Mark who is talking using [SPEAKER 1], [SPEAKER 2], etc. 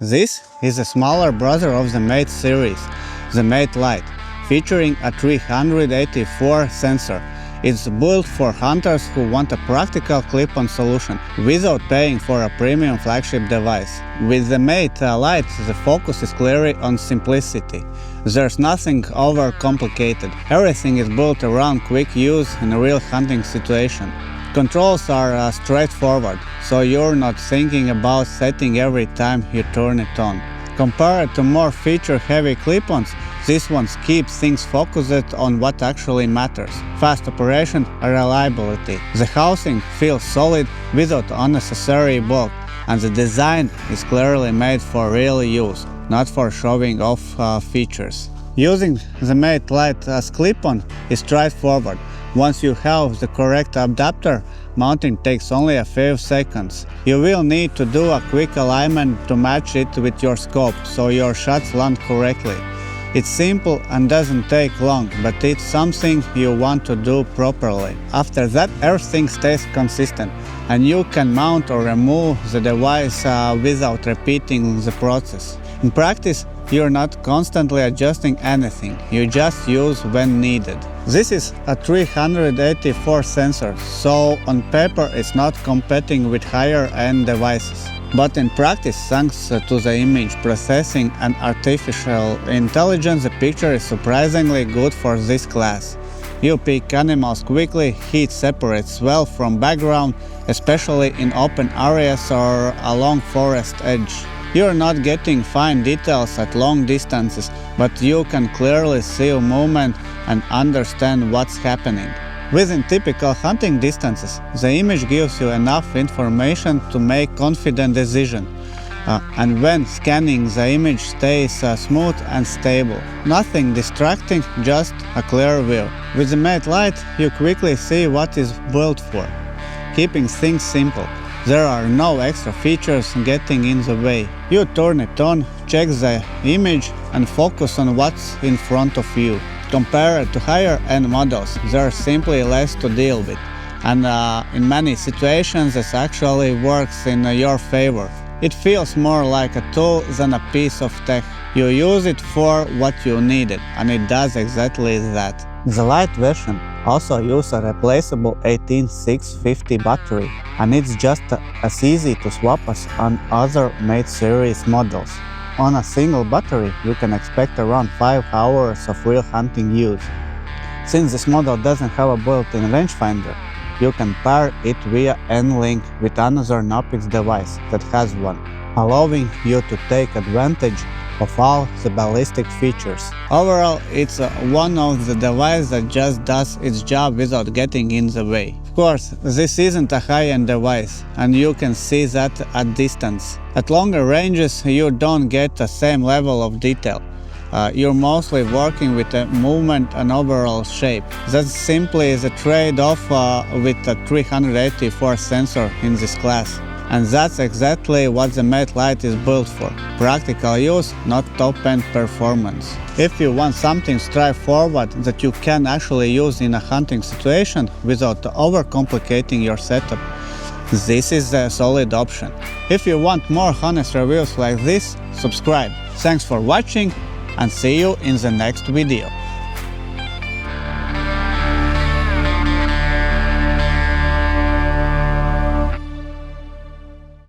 [SPEAKER 1] This is a smaller brother of the MATE series, the MATE Lite, featuring a 384 sensor. It's built for hunters who want a practical clip-on solution without paying for a premium flagship device. With the MATE Lite, the focus is clearly on simplicity. There's nothing overcomplicated. Everything is built around quick use in a real hunting situation. Controls are straightforward, so you're not thinking about setting every time you turn it on. Compared to more feature-heavy clip-ons, this one keeps things focused on what actually matters: fast operation and reliability. The housing feels solid without unnecessary bulk, and the design is clearly made for real use, not for showing off features. Using the MATE Lite as clip-on is straightforward. Once you have the correct adapter, mounting takes only a few seconds. You will need to do a quick alignment to match it with your scope, so your shots land correctly. It's simple and doesn't take long, but it's something you want to do properly. After that, everything stays consistent, and you can mount or remove the device without repeating the process. In practice, you're not constantly adjusting anything, you just use when needed. This is a 384 sensor, so on paper it's not competing with higher-end devices. But in practice, thanks to the image processing and artificial intelligence, the picture is surprisingly good for this class. You pick animals quickly, heat separates well from background, especially in open areas or along forest edge. You're not getting fine details at long distances, but you can clearly see movement and understand what's happening. Within typical hunting distances, the image gives you enough information to make confident decisions. And when scanning, the image stays smooth and stable. Nothing distracting, just a clear view. With the MATE Lite, you quickly see what it's built for, keeping things simple. There are no extra features getting in the way. You turn it on, check the image, and focus on what's in front of you. Compared to higher-end models, there's simply less to deal with, and in many situations this actually works in your favor. It feels more like a tool than a piece of tech. You use it for what you need it, and it does exactly that. The Lite version also uses a replaceable 18650 battery, and it's just as easy to swap as on other MATE series models. On a single battery, you can expect around 5 hours of real hunting use. Since this model doesn't have a built-in rangefinder, you can pair it via N-Link with another Nocpix device that has one, allowing you to take advantage of all the ballistic features. Overall, it's one of the devices that just does its job without getting in the way. Of course, this isn't a high-end device, and you can see that at distance. At longer ranges, you don't get the same level of detail. You're mostly working with the movement and overall shape. That simply is a trade-off with a 384 sensor in this class. And that's exactly what the MATE Lite is built for. Practical use, not top-end performance. If you want something straightforward that you can actually use in a hunting situation without overcomplicating your setup, this is a solid option. If you want more honest reviews like this, subscribe. Thanks for watching, and see you in the next video.